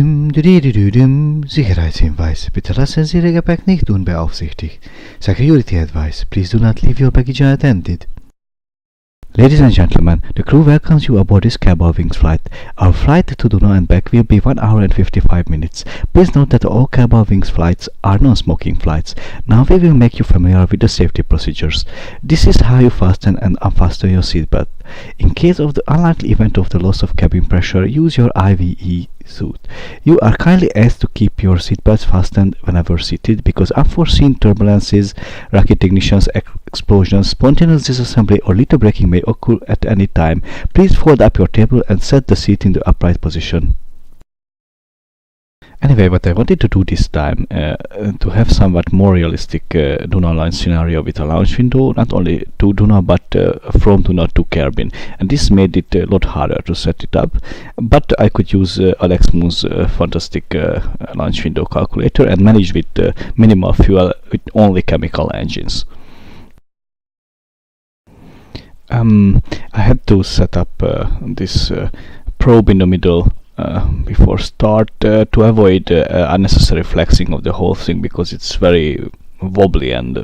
Sicherheitshinweis. Bitte lassen Sie Ihr Gepäck nicht unbeaufsichtigt. Security advice. Please do not leave your baggage unattended. Ladies and gentlemen, the crew welcomes you aboard this Cabal Wings flight. Our flight to Duna and back will be 1 hour and 55 minutes. Please note that all Cabal Wings flights are non-smoking flights. Now we will make you familiar with the safety procedures. This is how you fasten and unfasten your seatbelt. In case of the unlikely event of the loss of cabin pressure, use your IVE suit. You are kindly asked to keep your seatbelts fastened whenever seated because unforeseen turbulences, rocket ignitions, explosions, spontaneous disassembly or little braking may occur at any time. Please fold up your table and set the seat in the upright position. Anyway, what I wanted to do this time, to have somewhat more realistic Duna line scenario with a launch window, not only to Duna but from Duna to cabin. And this made it a lot harder to set it up, but I could use Alex Moon's fantastic launch window calculator and manage with minimal fuel with only chemical engines. I had to set up this probe in the middle before start to avoid unnecessary flexing of the whole thing because it's very wobbly and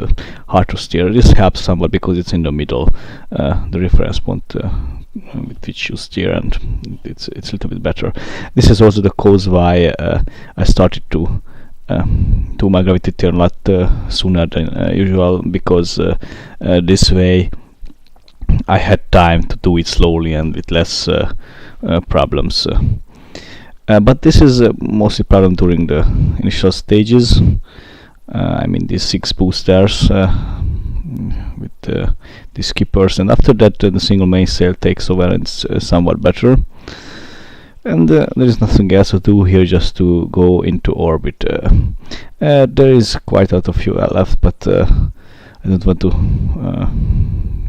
hard to steer. This helps somewhat because it's in the middle, the reference point with which you steer, and it's a little bit better. This is also the cause why I started to do my gravity turn a lot sooner than usual, because this way I had time to do it slowly and with less problems. But this is mostly problem during the initial stages. I mean these 6 boosters with the skippers, and after that the single mainsail takes over and it's somewhat better. And there is nothing else to do here, just to go into orbit. There is quite a lot of fuel left, but I don't want to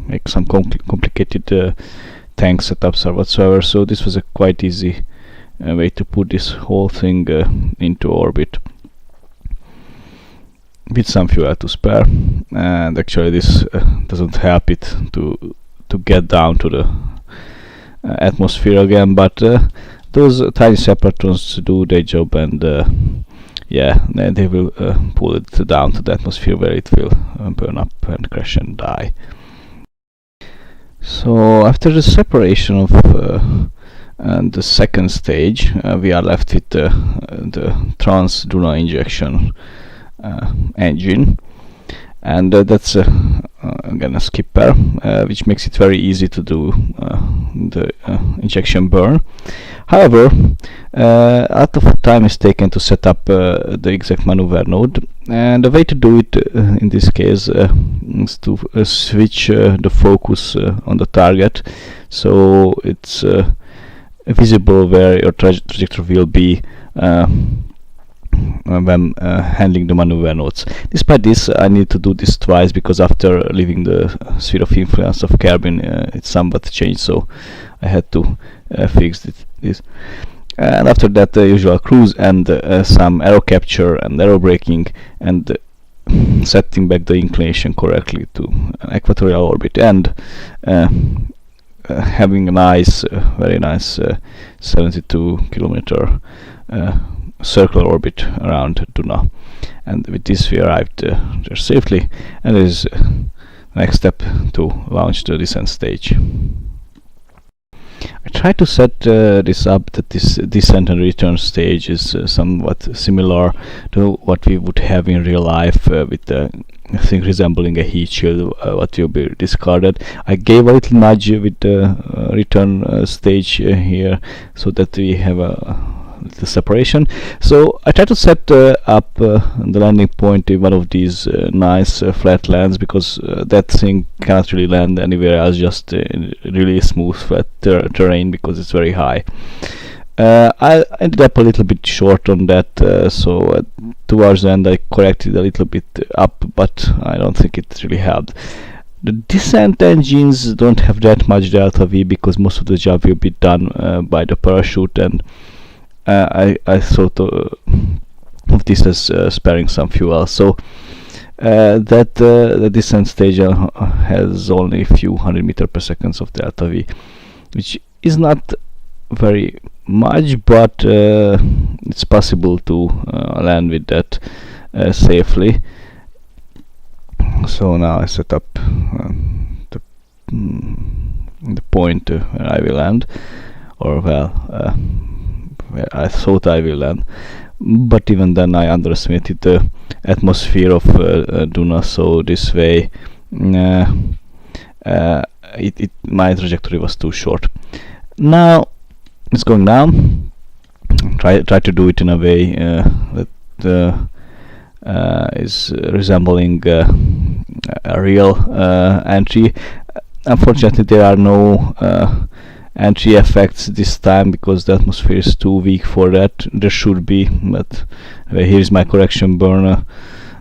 make some complicated tank setups or whatsoever, so this was a quite easy way to put this whole thing into orbit with some fuel to spare. And actually this doesn't help it to get down to the atmosphere again, but those tiny separatrons do their job, and yeah, they will pull it down to the atmosphere where it will burn up and crash and die. So after the separation of and the second stage, we are left with the trans Duna injection engine, and that's again a skipper, which makes it very easy to do the injection burn. However, a lot of time is taken to set up the exact maneuver node, and the way to do it in this case is to switch the focus on the target, so it's visible where your trajectory will be when handling the maneuver nodes. Despite this, I need to do this twice because after leaving the sphere of influence of cabin, it's somewhat changed, so I had to fix this. And after that, the usual cruise and some aero capture and aero braking and setting back the inclination correctly to an equatorial orbit, and having a nice, very nice 72 kilometer circular orbit around Duna. And with this we arrived there safely, and it is next step to launch the descent stage. I tried to set this up that this descent and return stage is somewhat similar to what we would have in real life, with the thing resembling a heat shield, what will be discarded. I gave a little nudge with the return stage here, so that we have the separation. So I tried to set up the landing point in one of these nice flat lands, because that thing cannot really land anywhere else, just in really smooth flat terrain, because it's very high. I ended up a little bit short on that, so towards the end I corrected a little bit up, but I don't think it really helped. The descent engines don't have that much delta V, because most of the job will be done by the parachute, and I thought of this as sparing some fuel, so that the descent stage has only a few 100 meters per second of delta V, which is not very much, but it's possible to land with that safely. So now I set up the point where I will land, or well, where I thought I will land. But even then I underestimated the atmosphere of Duna, so this way my trajectory was too short. Now it's going down. Try to do it in a way that is resembling a real entry. Unfortunately, there are no entry effects this time because the atmosphere is too weak for that. There should be, but here's my correction burner,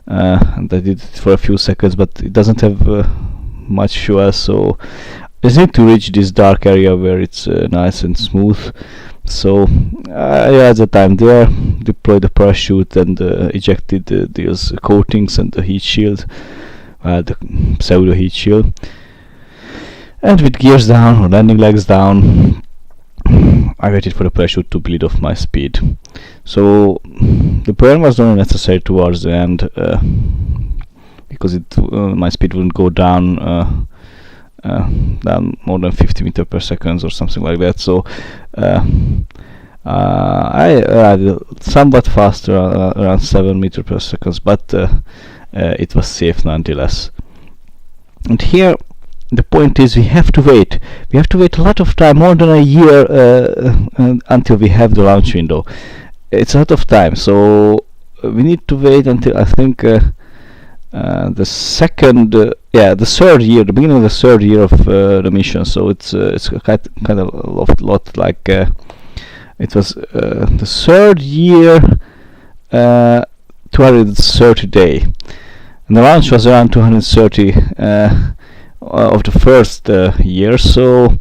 and I did it for a few seconds, but it doesn't have much fuel, so I just need to reach this dark area where it's nice and smooth. So I had the time there, deployed the parachute and ejected these coatings and the heat shield, the pseudo heat shield. And with gears down, or landing legs down, I waited for the parachute to bleed off my speed. So the burn was only necessary towards the end, because my speed wouldn't go down more than 50 meters per second or something like that. So I somewhat faster, around 7 meters per second, but it was safe nonetheless. And here the point is, we have to wait. We have to wait a lot of time, more than a year, until we have the launch window. It's a lot of time, so we need to wait until I think the third year, the beginning of the third year of the mission. So it's kind of a lot like it was the third year, 230 day, and the launch was around 230. Of the first year, so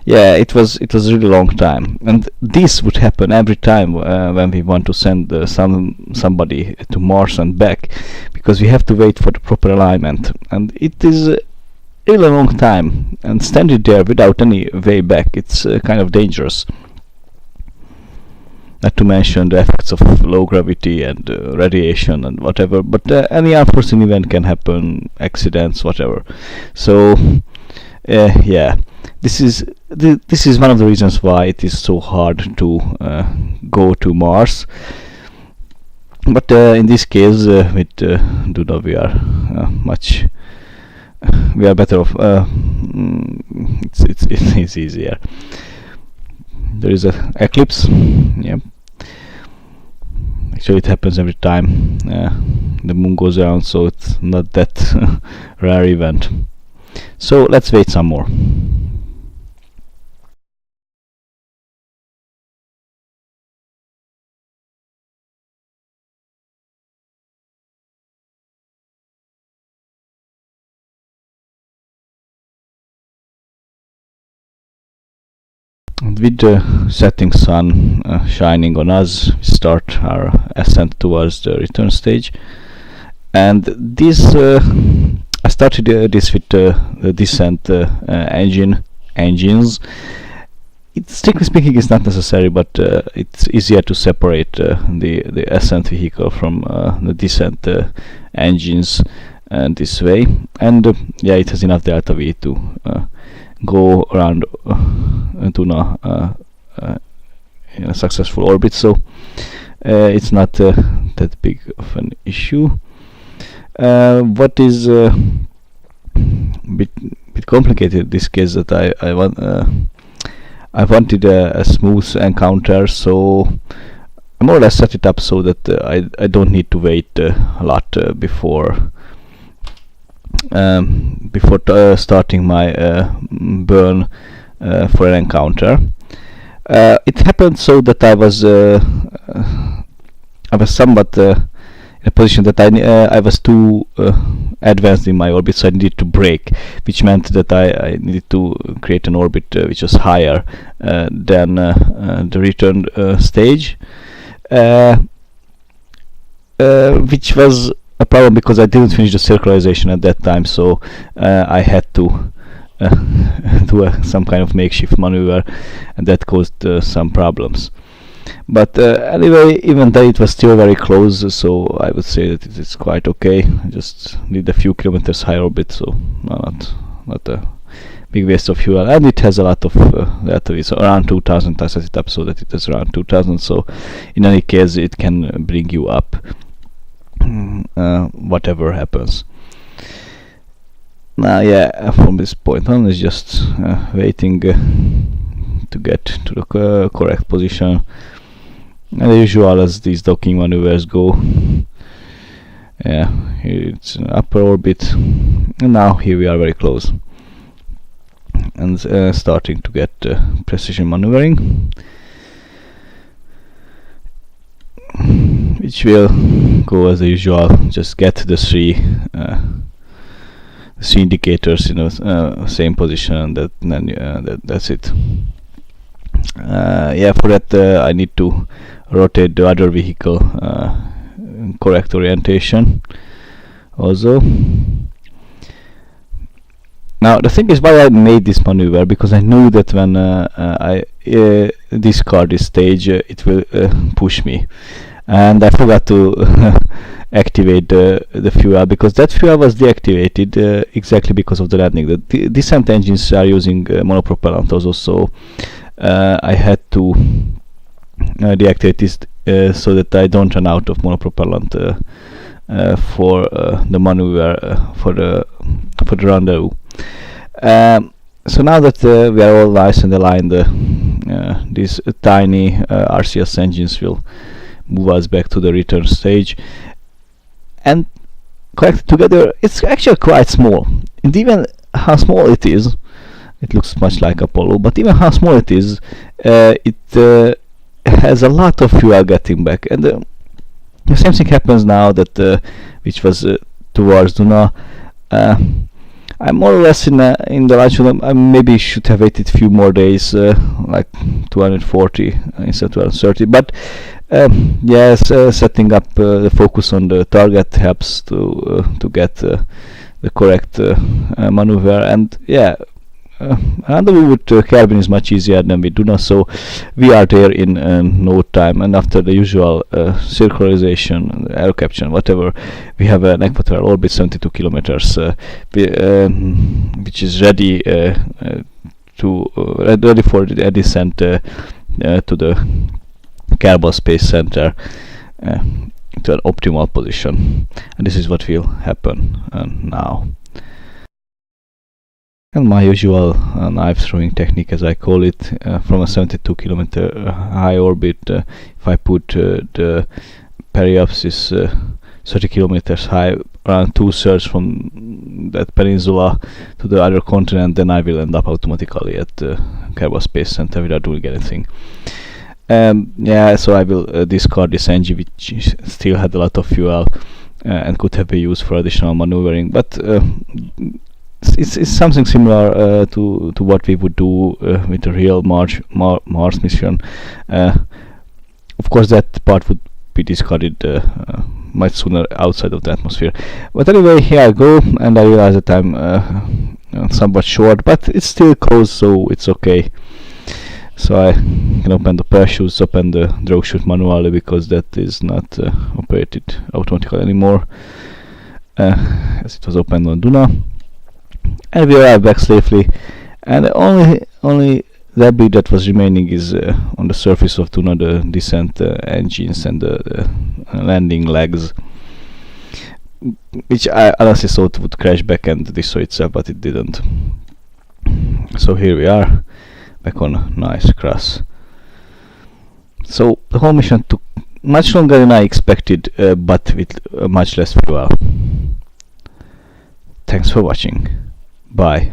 yeah, it was a really long time, and this would happen every time when we want to send somebody to Mars and back, because we have to wait for the proper alignment, and it is a really long time, and standing there without any way back, it's kind of dangerous. Not to mention the effects of low gravity and radiation and whatever, but any unforeseen event can happen, accidents, whatever. So yeah, this is one of the reasons why it is so hard to go to Mars. But in this case, with Duna, we are better off. It's easier. There is a eclipse. Yeah. Actually, it happens every time the moon goes around, so it's not that rare event. So let's wait some more. And with the setting sun shining on us, we start our ascent towards the return stage. And this, I started this with the descent engines. Strictly speaking, it's not necessary, but it's easier to separate the ascent vehicle from the descent engines this way. And yeah, it has enough delta V to go around Duna in a successful orbit, so it's not that big of an issue. What is bit complicated in this case, that I wanted a smooth encounter, so I more or less set it up so that I don't need to wait a lot before starting my burn for an encounter. It happened so that I was somewhat in a position that I was too advanced in my orbit, so I needed to brake, which meant that I needed to create an orbit which was higher than the return stage, which was a problem because I didn't finish the circularization at that time, so I had to do some kind of makeshift maneuver, and that caused some problems. But anyway, even though it was still very close, so I would say that it's quite okay. I just need a few kilometers high orbit, so not a big waste of fuel, and it has a lot of batteries, so around 2000. I set it up so that it is around 2000, so in any case it can bring you up whatever happens. Now yeah, from this point on is just waiting to get to the correct position, and as usual as these docking maneuvers go. Yeah, here it's an upper orbit, and now here we are very close and starting to get precision maneuvering, which will go as usual. Just get the three indicators in the same position, and then that's it. Yeah, for that I need to rotate the other vehicle in correct orientation also. Now the thing is why I made this maneuver, because I knew that when I discard this stage it will push me, and I forgot to activate the fuel, because that fuel was deactivated exactly because of the landing. The descent engines are using monopropellant also, so I had to deactivate this so that I don't run out of monopropellant for the maneuver for the rendezvous. So now that we are all nice and aligned, these tiny RCS engines will move us back to the return stage, and connected together it's actually quite small. And even how small it is, it looks much like Apollo, but even how small it is, it has a lot of fuel getting back. And the same thing happens now that which was towards Duna. I'm more or less in the launch. I maybe should have waited a few more days, like 240 instead of 230. But yes, setting up the focus on the target helps to get the correct maneuver. And yeah, rendezvous with cabin is much easier than with Duna, so we are there in no time. And after the usual circularization, air capture, whatever, we have an equatorial orbit 72 kilometers, which is ready ready for the descent to the Kerbal Space Center to an optimal position. And this is what will happen now. And my usual knife throwing technique, as I call it, from a 72 kilometer high orbit, if I put the periapsis 30 kilometers high, around 2/3 from that peninsula to the other continent, then I will end up automatically at the Kerbal Space Center without doing anything. Yeah, so I will discard this engine, which still had a lot of fuel and could have been used for additional maneuvering, but it's something similar to what we would do with a real Mars mission. Of course, that part would be discarded much sooner outside of the atmosphere. But anyway, here I go, and I realize that I'm somewhat short, but it's still close, so it's okay. So I can open the parachutes, open the drogue chute manually, because that is not operated automatically anymore, as it was opened on Duna. And we arrived back safely, and the only debris that was remaining is on the surface of Duna, the descent engines and the landing legs, which I honestly thought would crash back and destroy itself, but it didn't. So here we are, back on nice cross. So the whole mission took much longer than I expected, but with much less fuel. Thanks for watching. Bye.